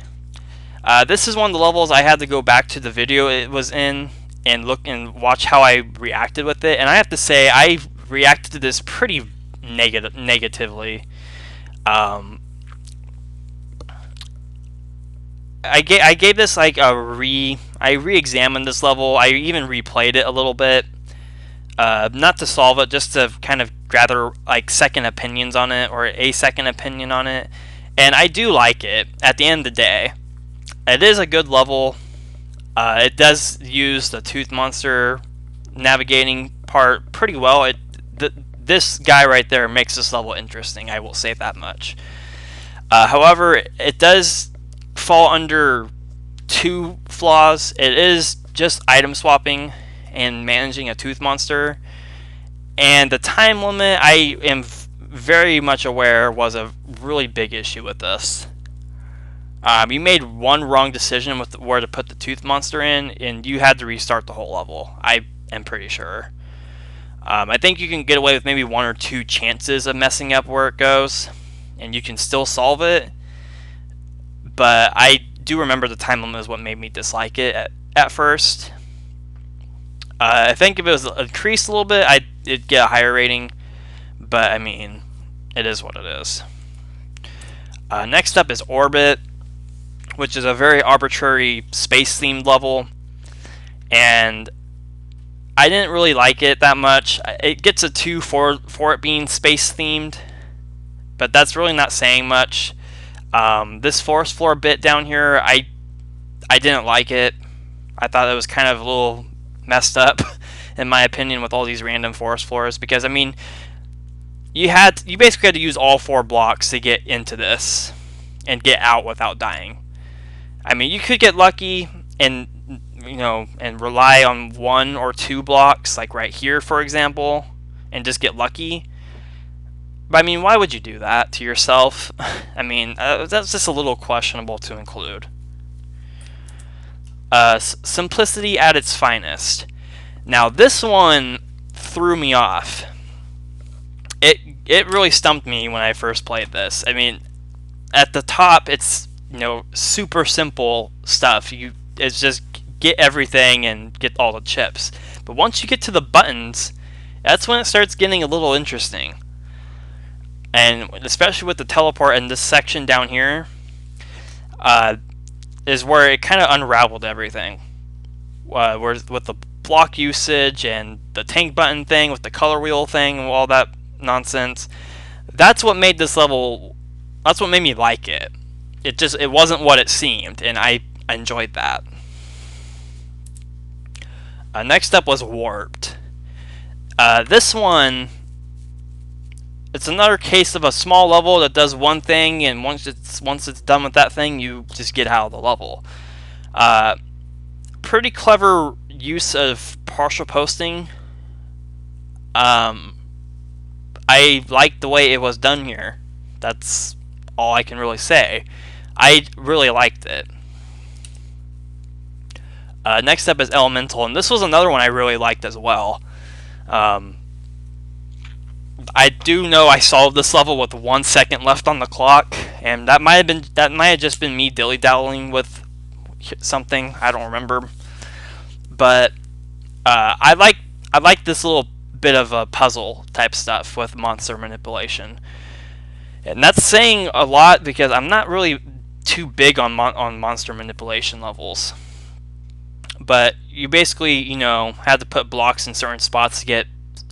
This is one of the levels I had to go back to the video it was in and look and watch how I reacted with it, and I have to say I reacted to this pretty negatively. I gave this like I re-examined this level. I even replayed it a little bit, not to solve it, just to kind of gather like second opinions on it, or a second opinion on it. And I do like it. At the end of the day, it is a good level. It does use the Tooth Monster navigating part pretty well. This guy right there makes this level interesting, I will say that much. However, it does fall under 2 flaws. It is just item swapping, in managing a tooth monster. And the time limit, I am very much aware, was a really big issue with this. You made one wrong decision with where to put the tooth monster in, and you had to restart the whole level. I am pretty sure. I think you can get away with maybe 1 or 2 chances of messing up where it goes, and you can still solve it. But I do remember the time limit is what made me dislike it at first. I think if it was increased a little bit, it'd get a higher rating. But I mean, it is what it is. Next up is Orbit, which is a very arbitrary space-themed level, and I didn't really like it that much. It gets a 2 for it being space-themed, but that's really not saying much. This forest floor bit down here, I didn't like it. I thought it was kind of a little messed up, in my opinion, with all these random forest floors, because I mean, you basically had to use all 4 blocks to get into this and get out without dying. I mean, you could get lucky and and rely on 1 or 2 blocks, like right here, for example, and just get lucky. But I mean, why would you do that to yourself? I mean, that's just a little questionable to include. Simplicity at its finest. Now, this one threw me off. It really stumped me when I first played this. I mean, at the top, it's super simple stuff. It's just get everything and get all the chips. But once you get to the buttons, that's when it starts getting a little interesting. And especially with the teleport in this section down here, is where it kind of unraveled everything. With the block usage and the tank button thing, with the color wheel thing, and all that nonsense. That's what made this level. That's what made me like it. It wasn't what it seemed, and I enjoyed that. Next up was Warped. This one, it's another case of a small level that does one thing, and once it's done with that thing, you just get out of the level. Pretty clever use of partial posting. I like the way it was done here. That's all I can really say. I really liked it. Next up is Elemental, and this was another one I really liked as well. I do know I solved this level with 1 second left on the clock, and that might have just been me dilly-dallying with something. I don't remember, but I like this little bit of a puzzle type stuff with monster manipulation, and that's saying a lot because I'm not really too big on monster manipulation levels. But you basically, had to put blocks in certain spots to get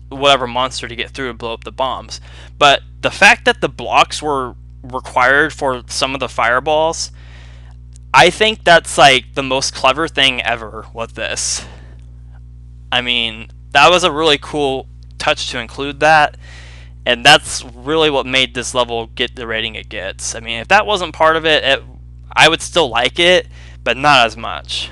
whatever monster to get through and blow up the bombs. But the fact that the blocks were required for some of the fireballs, I think that's like the most clever thing ever with this. I mean, that was a really cool touch to include that, and that's really what made this level get the rating it gets. I mean, if that wasn't part of it, I would still like it, but not as much.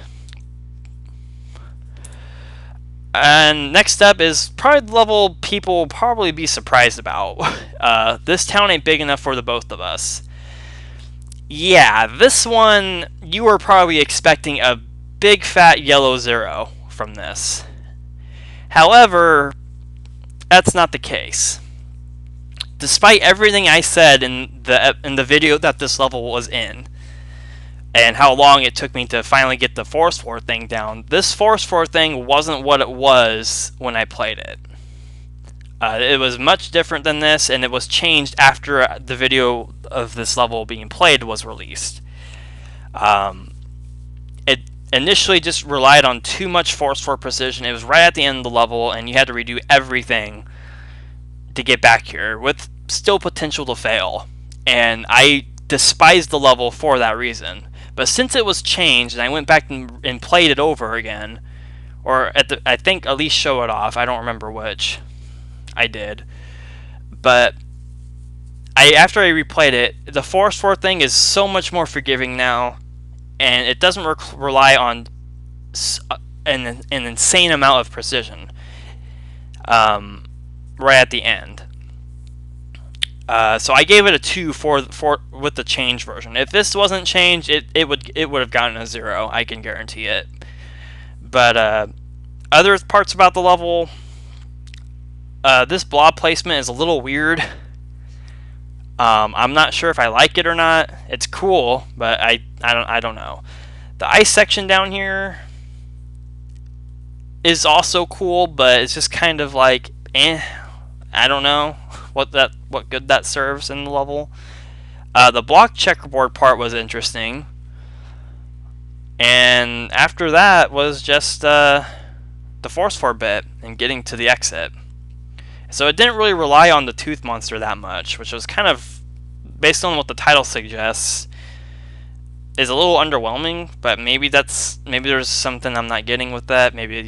And next up is probably the level people will probably be surprised about. This town ain't big enough for the both of us. Yeah, this one, you were probably expecting a big fat yellow 0 from this. However, that's not the case. Despite everything I said in the video that this level was in, and how long it took me to finally get the force floor thing down, this force floor thing wasn't what it was when I played it. It was much different than this, and it was changed after the video of this level being played was released. It initially just relied on too much force floor precision. It was right at the end of the level, and you had to redo everything to get back here, with still potential to fail. And I despised the level for that reason. But since it was changed, and I went back and played it over again, or I think at least show it off. I don't remember which. I did. But after I replayed it, the force floor thing is so much more forgiving now, and it doesn't rely on an insane amount of precision right at the end. So I gave it a 2 for with the change version. If this wasn't changed, it would have gotten a 0. I can guarantee it. But other parts about the level, this blob placement is a little weird. I'm not sure if I like it or not. It's cool, but I don't know. The ice section down here is also cool, but it's just kind of like, I don't know what good that serves in the level. The block checkerboard part was interesting, and after that was just the force floor bit and getting to the exit. So it didn't really rely on the tooth monster that much, which was kind of, based on what the title suggests, is a little underwhelming. But maybe there's something I'm not getting with that. Maybe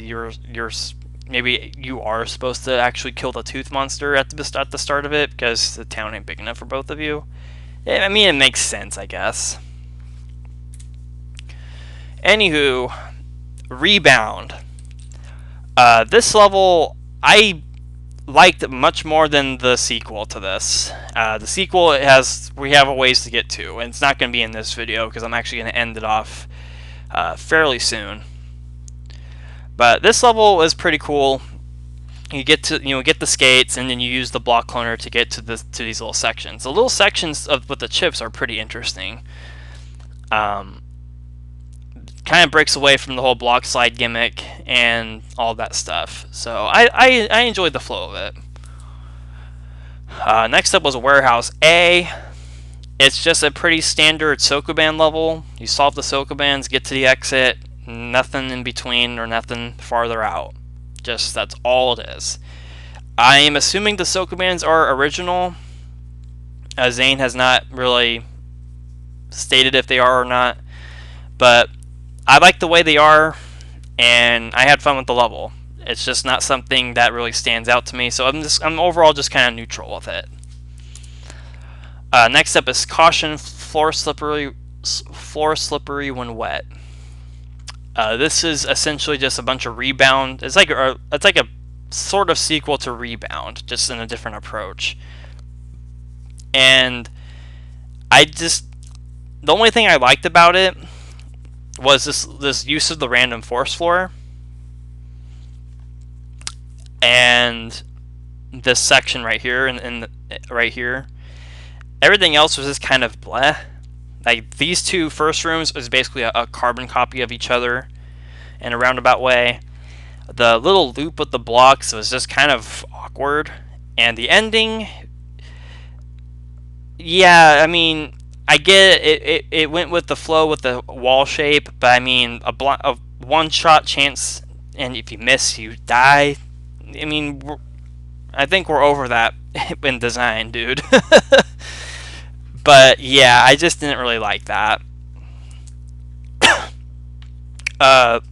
maybe you are supposed to actually kill the tooth monster at the start of it, because the town ain't big enough for both of you. I mean, it makes sense, I guess. Anywho, Rebound. This level I liked much more than the sequel to this. The sequel we have a ways to get to, and it's not going to be in this video because I'm actually going to end it off fairly soon. But this level is pretty cool. You get the skates, and then you use the block cloner to get to these little sections. The little sections with the chips are pretty interesting. Kind of breaks away from the whole block slide gimmick and all that stuff. So I enjoyed the flow of it. Next up was Warehouse A. It's just a pretty standard Sokoban level. You solve the Sokobans, get to the exit, nothing in between or nothing farther out. Just that's all it is. I am assuming the Sokobans are original. Zane has not really stated if they are or not, but I like the way they are, and I had fun with the level. It's just not something that really stands out to me, so I'm overall just kind of neutral with it. Next up is Caution, floor slippery when wet. This is essentially just a bunch of Rebound. It's like a sort of sequel to Rebound, just in a different approach. And the only thing I liked about it was this use of the random force floor and this section right here and right here. Everything else was just kind of bleh. Like, these two first rooms was basically a carbon copy of each other in a roundabout way. The little loop with the blocks was just kind of awkward, and the ending, yeah, I mean, I get it. It went with the flow with the wall shape, but I mean, a one-shot chance, and if you miss, you die. I mean, I think we're over that in design, dude. But yeah, I just didn't really like that.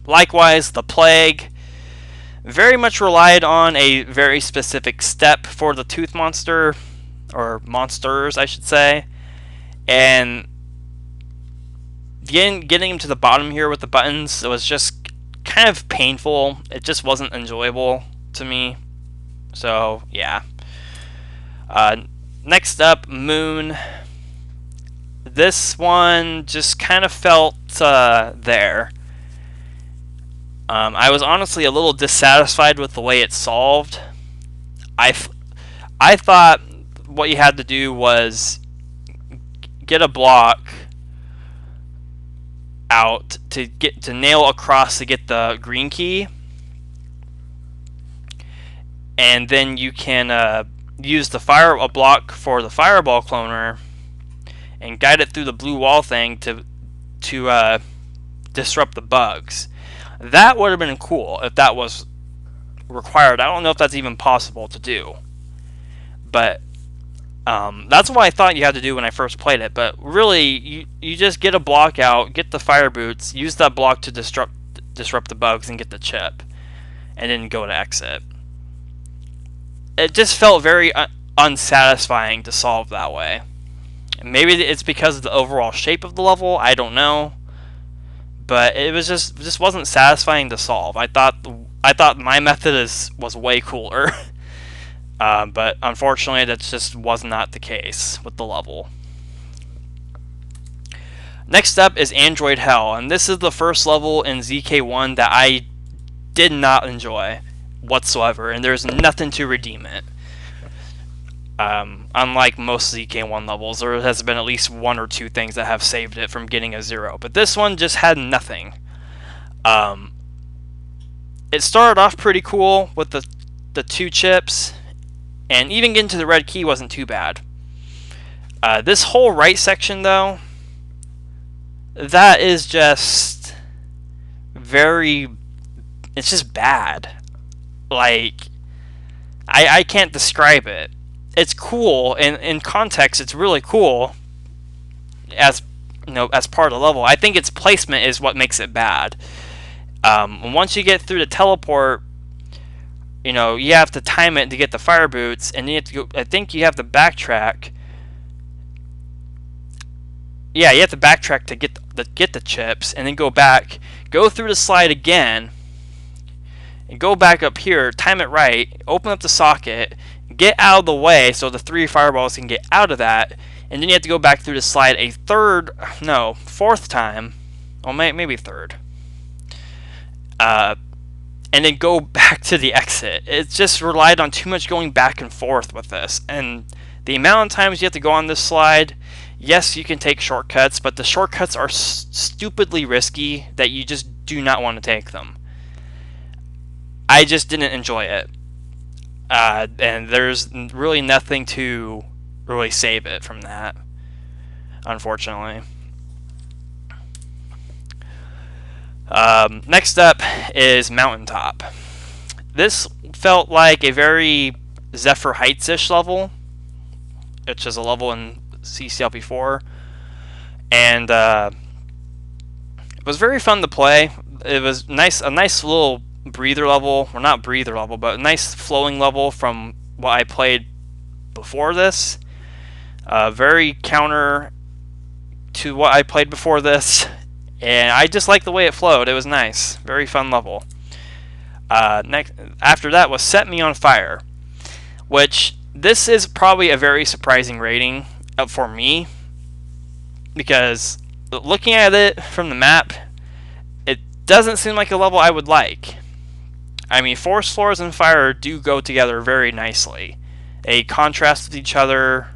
Likewise, the Plague very much relied on a very specific step for the tooth monster, or monsters, I should say. And getting him to the bottom here with the buttons, it was just kind of painful. It just wasn't enjoyable to me. So, yeah. Next up, Moon. This one just kind of felt there. I was honestly a little dissatisfied with the way it solved. I thought what you had to do was get a block out to nail across to get the green key, and then you can use a block for the fireball cloner and guide it through the blue wall thing to disrupt the bugs. That would have been cool if that was required. I don't know if that's even possible to do, but that's what I thought you had to do when I first played it. But really, you just get a block out, get the fire boots, use that block to disrupt the bugs and get the chip, and then go to exit. It just felt very unsatisfying to solve that way. Maybe it's because of the overall shape of the level, I don't know. but it was just wasn't satisfying to solve. I thought my method was way cooler, but unfortunately that just was not the case with the level. Next up is Android Hell, and this is the first level in ZK1 that I did not enjoy whatsoever, and there's nothing to redeem it. Unlike most ZK1 levels, there has been at least 1 or 2 things that have saved it from getting a 0, but this one just had nothing. It started off pretty cool with the 2 chips, and even getting to the red key wasn't too bad. This whole right section, though, that is just it's just bad. Like, I can't describe it. It's cool, and in context, it's really cool as as part of the level. I think its placement is what makes it bad. Once you get through the teleport, you have to time it to get the fire boots, and you have to go. I think you have to backtrack. Yeah, you have to backtrack to get the chips, and then go through the slide again, and go back up here, time it right, open up the socket, get out of the way so the 3 fireballs can get out of that, and then you have to go back through the slide a fourth time, well, maybe third, and then go back to the exit. It just relied on too much going back and forth with this, and the amount of times you have to go on this slide. Yes, you can take shortcuts, but the shortcuts are stupidly risky that you just do not want to take them. I just didn't enjoy it. And there's really nothing to really save it from that, unfortunately. Next up is Mountaintop. This felt like a very Zephyr Heights-ish level, which is a level in CCLP4, and it was very fun to play. It was a nice little breather level, or not breather level, but a nice flowing level from what I played before this. Very counter to what I played before this, and I just liked the way it flowed. It was nice, very fun level. After that was Set Me on Fire, which this is probably a very surprising rating for me, because looking at it from the map, it doesn't seem like a level I would like. I mean, forest floors and fire do go together very nicely. They contrast with each other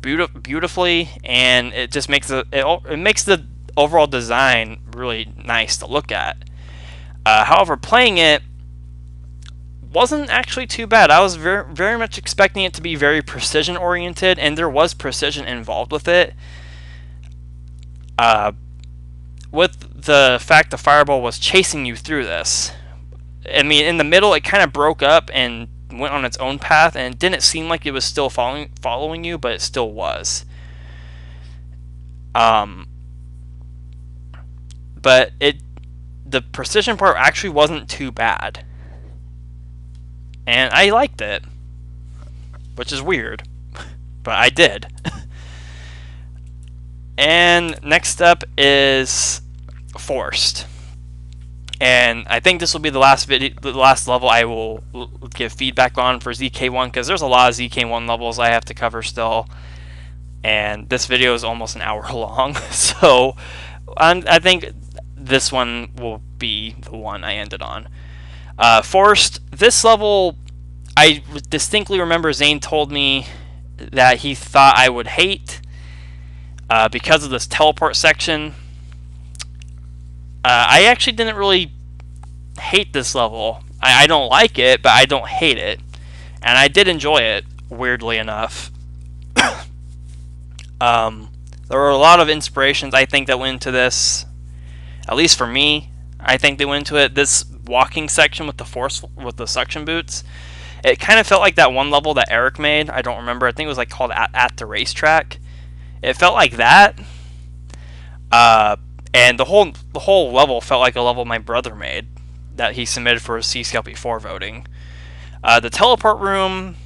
beautifully, and it just makes it makes the overall design really nice to look at. However, playing it wasn't actually too bad. I was very much expecting it to be very precision oriented, and there was precision involved with it. With the fact the fireball was chasing you through this. I mean, in the middle, it kind of broke up and went on its own path, and it didn't seem like it was still following you, but it still was. But the precision part actually wasn't too bad. And I liked it, which is weird, but I did. And next up is Forced, and I think this will be the last level I will give feedback on for ZK1, because there's a lot of ZK1 levels I have to cover still, and this video is almost an hour long. So I think this one will be the one I ended on. Forced, this level, I distinctly remember Zane told me that he thought I would hate because of this teleport section. I actually didn't really hate this level. I don't like it, but I don't hate it. And I did enjoy it, weirdly enough. There were a lot of inspirations, I think, that went into this. At least for me, I think they went into it. This walking section with the suction boots, it kind of felt like that one level that Eric made. I don't remember. I think it was like called at the racetrack. It felt like that. And the whole level felt like a level my brother made that he submitted for his CCLP4 voting. The teleport room,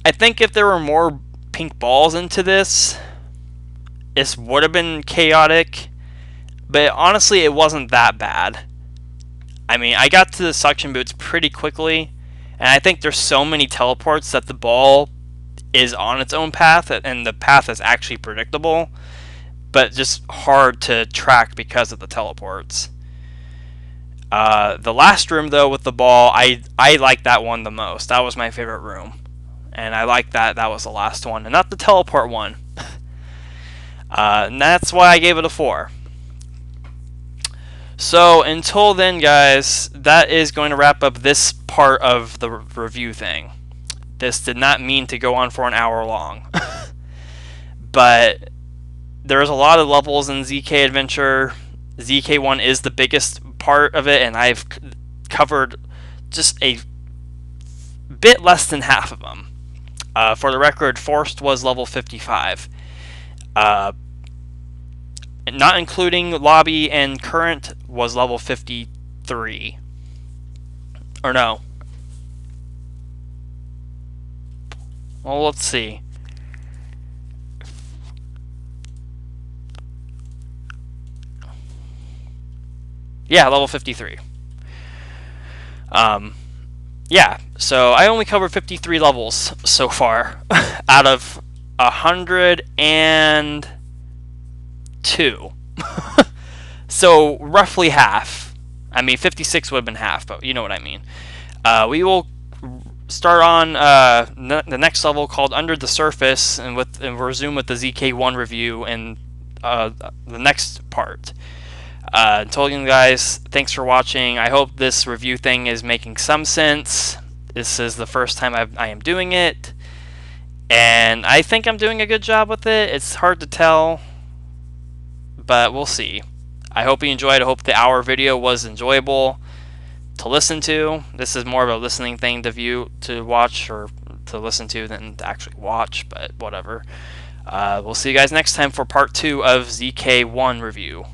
I think if there were more pink balls into this would have been chaotic, but honestly, it wasn't that bad. I mean, I got to the suction boots pretty quickly, and I think there's so many teleports that the ball is on its own path, and the path is actually predictable, but just hard to track because of the teleports. The last room, though, with the ball, I like that one the most. That was my favorite room. And I like that was the last one, and not the teleport one. And that's why I gave it a 4. So, until then, guys, that is going to wrap up this part of the review thing. This did not mean to go on for an hour long. But there's a lot of levels in ZK Adventure. ZK1 is the biggest part of it, and I've covered just a bit less than half of them. For the record, Forced was level 55. Not including Lobby and Current was level 53. Or no. Well, let's see. Yeah, level 53. Yeah, so I only covered 53 levels so far out of 102. So roughly half. I mean, 56 would have been half, but you know what I mean. We will start on the next level called Under the Surface, and resume with the ZK1 review in the next part. Until you guys, thanks for watching. I hope this review thing is making some sense. This is the first time I am doing it, and I think I'm doing a good job with it. It's hard to tell, but we'll see. I hope you enjoyed. I hope the hour video was enjoyable to listen to. This is more of a listening thing to watch, or to listen to than to actually watch, but whatever. We'll see you guys next time for part 2 of ZK1 review.